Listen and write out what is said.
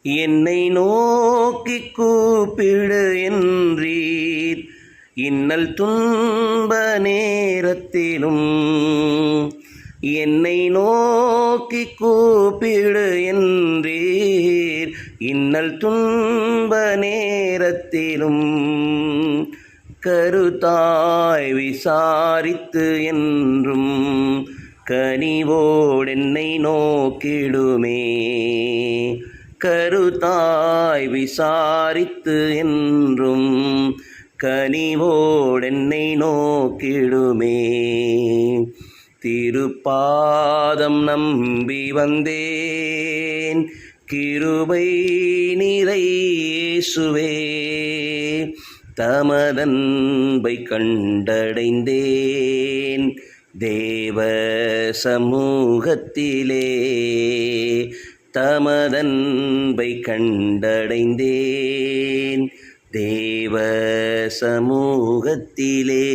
என்னை நோக்கி கூப்பிடு என்றீர் இன்னல் துன்ப நேரத்திலும். என்னை நோக்கி கூப்பிடு என்றீர் இன்னல் துன்ப நேரத்திலும். கருத்தாய் விசாரித்து என்றும் கனிவோடென்னை நோக்கிடுமே. கருத்தாய் விசாரித்து என்றும் கனிவோடென்னை நோக்கிடுமே. திருப்பாதம் நம்பி வந்தேன் கிருபை நிறை இயேசுவே. தமதன்பை கண்டடைந்தேன் தேவ சமூகத்திலே. தமதன்பை கண்டடைந்தேன் தேவ சமூகத்திலே.